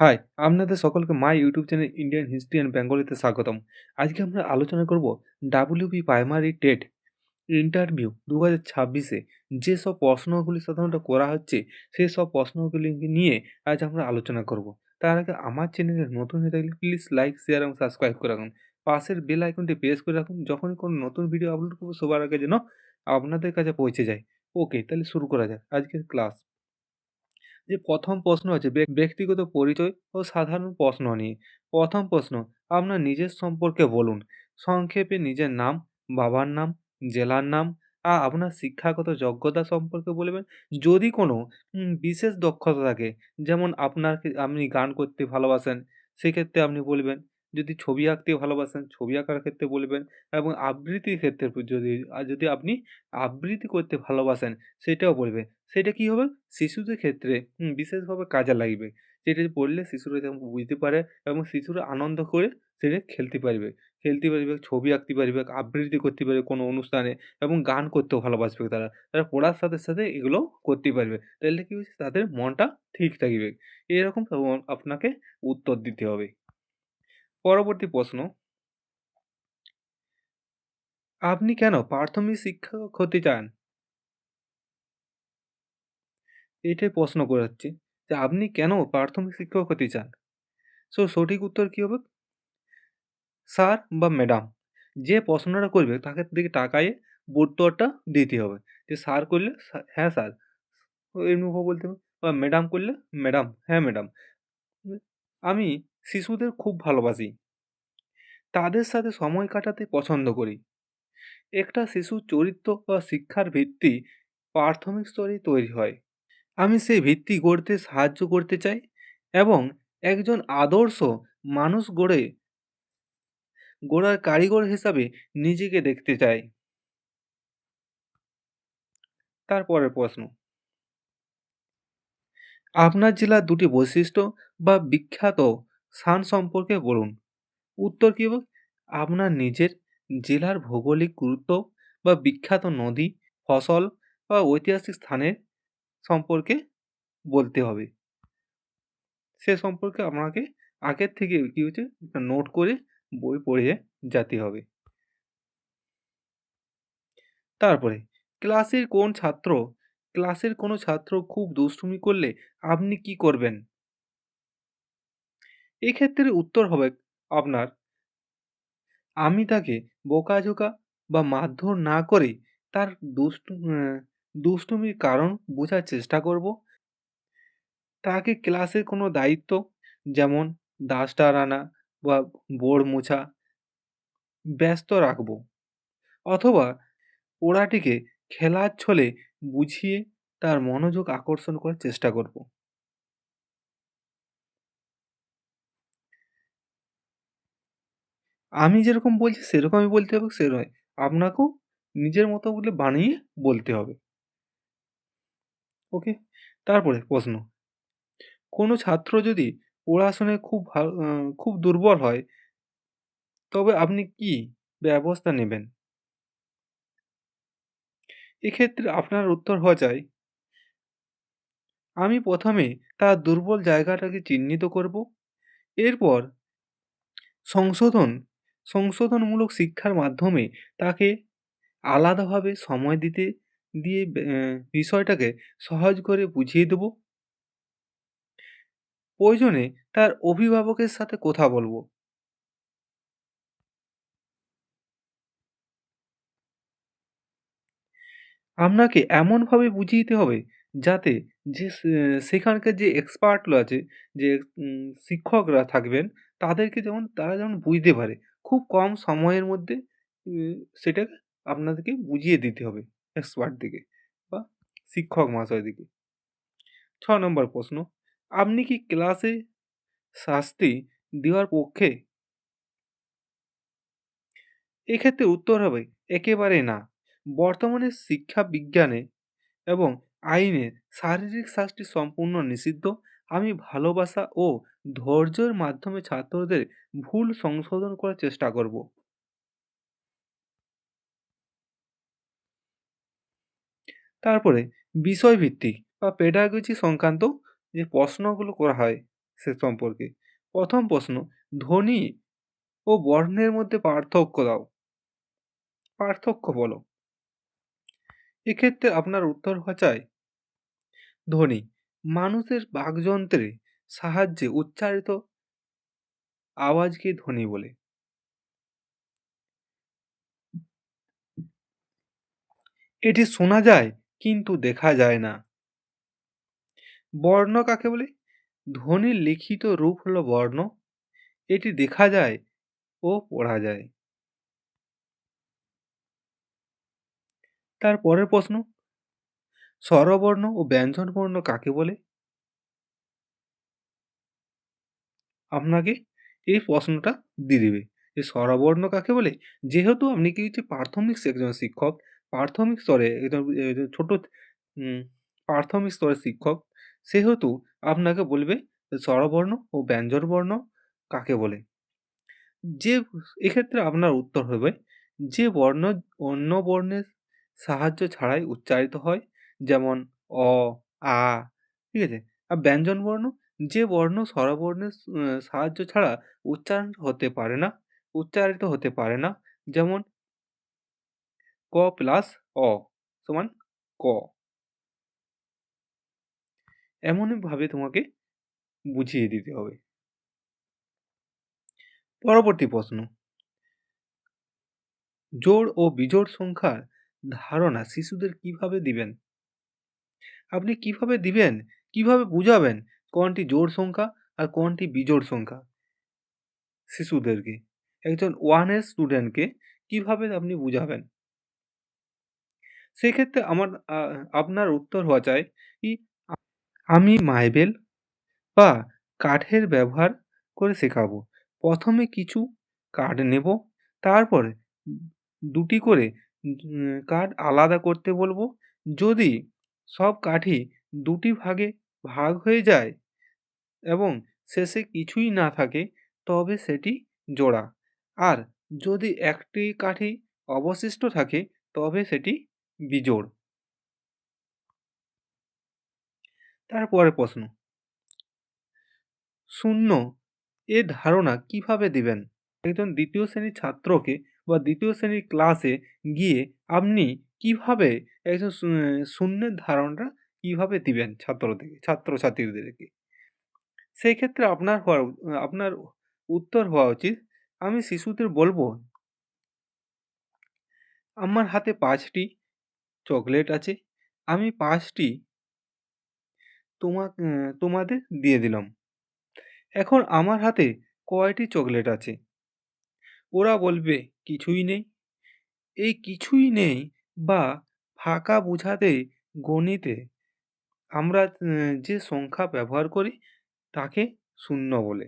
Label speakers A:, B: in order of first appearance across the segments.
A: High, আপনাদের সকলকে my YouTube channel Indian history and বেঙ্গলিতে স্বাগতম। আজকে আমরা আলোচনা করব ডাব্লিউবি প্রাইমারি টেট ইন্টারভিউ 2026-এ যেসব প্রশ্নগুলি সাধারণত করা হচ্ছে, সেই সব প্রশ্নগুলি নিয়ে আজ আমরা আলোচনা করব। তার আগে আমার চ্যানেলে নতুন হয়ে থাকলে প্লিজ লাইক, শেয়ার এবং সাবস্ক্রাইব করে রাখুন। পাশের বেল আইকনটি প্রেস করে রাখুন, যখনই কোনো নতুন ভিডিও আপলোড করব সবার আগে যেন আপনাদের কাছে পৌঁছে যায়। ওকে, তাহলে শুরু করা যাক আজকের ক্লাস। যে প্রথম প্রশ্ন আছে ব্যক্তিগত পরিচয় ও সাধারণ প্রশ্ন নিয়ে। প্রথম প্রশ্ন, আপনার নিজের সম্পর্কে বলুন। সংক্ষেপে নিজের নাম, বাবার নাম, জেলার নাম আর আপনার শিক্ষাগত যোগ্যতা সম্পর্কে বলবেন। যদি কোনো বিশেষ দক্ষতা থাকে, যেমন আপনি গান করতে ভালোবাসেন, সেক্ষেত্রে আপনি বলবেন। যদি ছবি আঁকতে ভালোবাসেন, ছবি আঁকার ক্ষেত্রে বলবেন। এবং আবৃত্তির ক্ষেত্রে যদি আপনি আবৃত্তি করতে ভালোবাসেন, সেটাও বলবেন। সেটা কি হবে? শিশুদের ক্ষেত্রে বিশেষভাবে কাজে লাগবে। যেটা পড়লে শিশুরা যেমন বুঝতে পারে এবং শিশুরা আনন্দ করে সেটা খেলতে পারবে, ছবি আঁকতে পারবে, আবৃত্তি করতে পারবে কোনো অনুষ্ঠানে এবং গান করতেও ভালোবাসবে তারা। তারা পড়ার সাথে, সাথে এগুলোও করতে পারবে। তাহলে কি হচ্ছে? তাদের মনটা ঠিক থাকবে। এরকম আপনাকে উত্তর দিতে হবে। পরবর্তী প্রশ্ন, আপনি কেন প্রাথমিক শিক্ষক হতে চান? এটাই প্রশ্ন করাচ্ছি যে আপনি কেন প্রাথমিক শিক্ষক হতে চান? সঠিক উত্তর কি হবে? স্যার বা ম্যাডাম, যে প্রশ্নটা করবে তাকে দিকে তাকায়ে উত্তরটা দিতে হবে। যে স্যার করলে হ্যাঁ স্যার, এরকমভাবে বলতে হবে। বা ম্যাডাম করলে ম্যাডাম, হ্যাঁ ম্যাডাম। আমি শিশুদের খুব ভালোবাসি, তাদের সাথে সময় কাটাতে পছন্দ করি। একটা শিশুর চরিত্র বা শিক্ষার ভিত্তি প্রাথমিক স্তরেই তৈরি হয়। আমি সেই ভিত্তি গড়তে সাহায্য করতে চাই এবং একজন আদর্শ মানুষ গড়ার কারিগর হিসাবে নিজেকে দেখতে চাই। তারপরের প্রশ্ন, আপনার জেলার দুটি বৈশিষ্ট্য বা বিখ্যাত স্থান সম্পর্কে বলুন। উত্তর কী হবে? আপনার নিজের জেলার ভৌগোলিক গুরুত্ব বা বিখ্যাত নদী, ফসল বা ঐতিহাসিক স্থানের সম্পর্কে বলতে হবে। সে সম্পর্কে আপনাকে আগের থেকে কী হচ্ছে একটা নোট করে বই পড়ে যেতে হবে। তারপরে, ক্লাসের কোনো ছাত্র খুব দুষ্টুমি করলে আপনি কি করবেন? এক্ষেত্রে উত্তর হবে আপনার, আমি তাকে বোকাঝোকা বা মারধর না করে তার দুষ্টুমির কারণ বোঝার চেষ্টা করব। তাকে ক্লাসের কোনো দায়িত্ব, যেমন ডাস্টার আনা বা বোর্ড মোছা, ব্যস্ত রাখব। অথবা পড়াটিকে খেলার ছলে বুঝিয়ে তার মনোযোগ আকর্ষণ করার চেষ্টা করব। আমি যেরকম বলছি সেরকমই বলতে হবে সে নয়। আপনাকেও নিজের মতো বলে বানিয়ে বলতে হবে। ওকে? তারপরে প্রশ্ন, কোনো ছাত্র যদি পড়াশোনায় খুব দুর্বল হয়, তবে আপনি কি ব্যবস্থা নেবেন? এক্ষেত্রে আপনার উত্তর হওয়া চাই, আমি প্রথমে তার দুর্বল জায়গাটাকে চিহ্নিত করব। এরপর সংশোধন সংশোধনমূলক শিক্ষার মাধ্যমে তাকে আলাদাভাবে সময় দিয়ে বিষয়টাকে সহজ করে বুঝিয়ে দেব। প্রয়োজনে তার অভিভাবকের সাথে কথা বলব। আপনাকে এমনভাবে বুঝিয়ে দিতে হবে যাতে সেখানকার যে এক্সপার্টরা আছে, যে শিক্ষকরা থাকবেন, তারা যেমন বুঝতে পারে। খুব কম সময়ের মধ্যে উম সেটা আপনাদেরকে বুঝিয়ে দিতে হবে এক্সপার্টদেরকে বা শিক্ষক মহাশয়দেরকে। ৬ নম্বর প্রশ্ন, আপনি কি ক্লাসে শাস্তি দেওয়ার পক্ষে? এক্ষেত্রে উত্তর হবে একেবারে না। বর্তমানে শিক্ষা বিজ্ঞানে এবং আইনে শারীরিক শাস্তি সম্পূর্ণ নিষিদ্ধ। আমি ভালোবাসা ও ধৈর্যের মাধ্যমে ছাত্রদের ভুল সংশোধন করার চেষ্টা করব। তারপরে বিষয়ভিত্তিক বা পেডাগজি সংক্রান্ত যে প্রশ্নগুলো করা হয়, সে সম্পর্কে। প্রথম প্রশ্ন, ধ্বনি ও বর্ণের মধ্যে পার্থক্য দাও। পার্থক্য বলো। এক্ষেত্রে আপনার উত্তর হওয়া চাই ধ্বনি মানুষের বাকযন্ত্রের সাহায্যে উচ্চারিত আওয়াজকে ধ্বনি বলে। এটি শোনা যায় কিন্তু দেখা যায় না। বর্ণ কাকে বলে? ধ্বনির লিখিত রূপ হলো বর্ণ। এটি দেখা যায় ও পড়া যায়। তার পরের প্রশ্ন, স্বরবর্ণ ও ব্যঞ্জনবর্ণ কাকে বলে? আপনাকে এই প্রশ্নটা দিয়ে দিবে যে স্বরবর্ণ কাকে বলে। যেহেতু আপনি কি হচ্ছে প্রাথমিক একজন শিক্ষক, প্রাথমিক স্তরে একজন ছোট উম, প্রাথমিক স্তরের শিক্ষক, সেহেতু আপনাকে বলবে যে স্বরবর্ণ ও ব্যঞ্জনবর্ণ কাকে বলে। যে এক্ষেত্রে আপনার উত্তর হবে যে বর্ণ অন্য বর্ণের সাহায্য ছাড়াই উচ্চারিত হয়, যেমন অ, আ, ঠিক আছে। আর ব্যঞ্জন বর্ণ যে বর্ণ স্বরবর্ণের সাহায্য ছাড়া উচ্চারণ হতে পারে না, উচ্চারিত হতে পারে না, যেমন ক প্লাস অ সমান ক। এমনভাবে তোমাকে বুঝিয়ে দিতে হবে। পরবর্তী প্রশ্ন, জোড় ও বিজোড় সংখ্যার ধারণা শিশুদের কিভাবে দিবেন? আপনি কিভাবে দিবেন, কিভাবে বুঝাবেন কোনটি জোড় সংখ্যা আর কোনটি বিজোড় সংখ্যা শিশুদেরকে? একজন ওয়ানের স্টুডেন্টকে কিভাবে আপনি বুঝাবেন? সেক্ষেত্রে আপনার উত্তর হওয়া চাই কি, আমি মার্বেল বা কাঠের ব্যবহার করে শেখাবো। প্রথমে কিছু কাঠ নেব, তারপরে দুটি করে কাঠ আলাদা করতে বলবো। যদি সব কাঠই দুটি ভাগে ভাগ হয়ে যায় এবং শেষে কিছুই না থাকে, তবে সেটি জোড়া। আর যদি একটি কাঠি অবশিষ্ট থাকে, তবে সেটি বিজোড়। তারপরে প্রশ্ন, শূন্য এর ধারণা কিভাবে দিবেন? একজন দ্বিতীয় শ্রেণীর ছাত্রকে বা দ্বিতীয় শ্রেণীর ক্লাসে গিয়ে আপনি কিভাবে একজন শূন্যের ধারণাটা কিভাবে দিবেন ছাত্রছাত্রীদেরকে? সেই ক্ষেত্রে আপনার উত্তর হওয়া উচিত, আমি শিশুদের বলবো, আমার হাতে ৫টি চকলেট আছে। আমি ৫টি তোমাদের দিয়ে দিলাম। এখন আমার হাতে কয়টি চকলেট আছে? ওরা বলবে কিছুই নেই। এই কিছুই নেই বা ফাঁকা বোঝাতে গণিতে আমরা যে সংখ্যা ব্যবহার করি তাকে শূন্য বলে।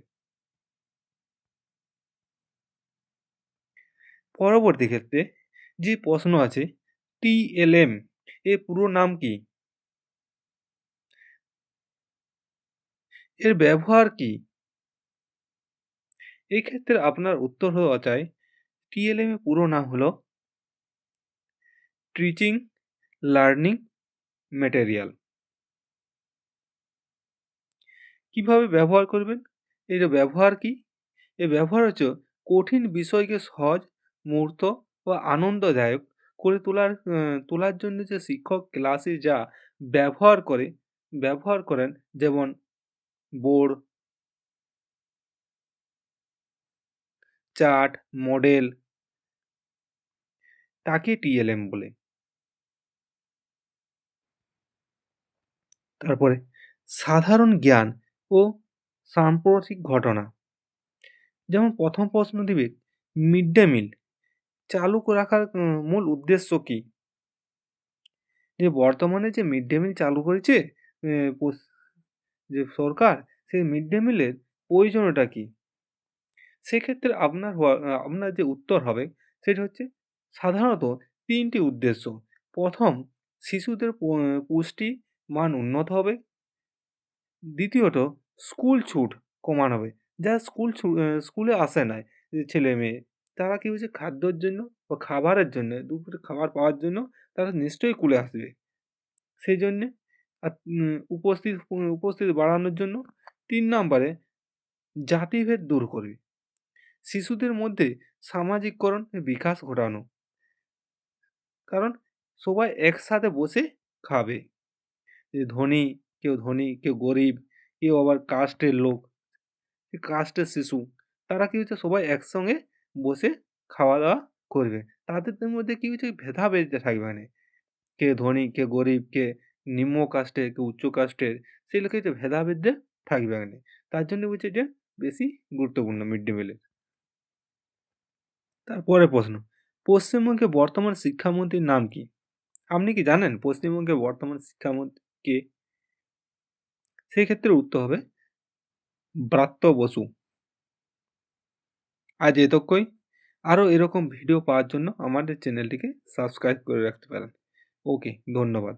A: পরবর্তী ক্ষেত্রে যে প্রশ্ন আছে, টিএলএম এর পুরো নাম কি? এর ব্যবহার কি? এই ক্ষেত্রে আপনার উত্তর হওয়া চাই টিএলএম এর পুরো নাম হলো টিচিং লার্নিং ম্যাটেরিয়াল। কিভাবে ব্যবহার করবেন? এর ব্যবহার কি? এর ব্যবহার হচ্ছে কঠিন বিষয়কে সহজ, মূর্ত ও আনন্দদায়ক করে তোলার জন্য যে শিক্ষক ক্লাসে যা ব্যবহার করে ব্যবহার করেন, যেমন বোর্ড, চার্ট, মডেল, তাকে টিএলএম বলে। তারপরে সাধারণ জ্ঞান ও সাম্প্রতিক ঘটনা, যেমন প্রথম প্রশ্ন দিবে মিড ডে মিল চালু রাখার মূল উদ্দেশ্য কি? যে বর্তমানে যে মিড ডে মিল চালু করেছে যে সরকার, সেই মিড ডে মিলের প্রয়োজনটা কি? সেক্ষেত্রে আপনার যে উত্তর হবে সেটা হচ্ছে সাধারণত ৩টি উদ্দেশ্য। প্রথম, শিশুদের পুষ্টি মান উন্নত হবে। দ্বিতীয়ত, স্কুল ছুট কমানো হবে। যারা স্কুলে আসে না, যে ছেলে-মেয়ে, তারা কি হচ্ছে খাদ্যর জন্য বা খাবারের জন্য, দুপুরে খাবার পাওয়ার জন্য তারা নিশ্চয়ই স্কুলে আসবে। সেই জন্যে উপস্থিতি বাড়ানোর জন্য 3 নম্বরে জাতিভেদ দূর করবে। শিশুদের মধ্যে সামাজিককরণ বিকাশ ঘটানো। কারণ সবাই একসাথে বসে খাবে। ধনী, কেউ গরিব, কেউ আবার কাস্টের লোক, কাস্টের শিশু। তারা কি হচ্ছে সবাই একসঙ্গে বসে খাওয়া-দাওয়া করবে। তাদের মধ্যে কি হচ্ছে ভেদাভেদ থাকবে না। কে ধনী, কে গরিব, কে নিম্ন কাস্টের, কে উচ্চ কাস্টের, সেগুলো কি হচ্ছে ভেদাভেদে থাকবে না। তার জন্য বলছে যে বেশি গুরুত্বপূর্ণ মিড ডে মিলের। তারপরের প্রশ্ন, পশ্চিমবঙ্গের বর্তমান শিক্ষামন্ত্রীর নাম কি? আপনি কি জানেন পশ্চিমবঙ্গের বর্তমান শিক্ষামন্ত্রী কে? সেই ক্ষেত্রে উত্তর হবে ব্রাত্য বসু। আজ এতক্ষই। আরও এরকম ভিডিও পাওয়ার জন্য আমাদের চ্যানেলটিকে সাবস্ক্রাইব করে রাখতে পারেন। ওকে, ধন্যবাদ।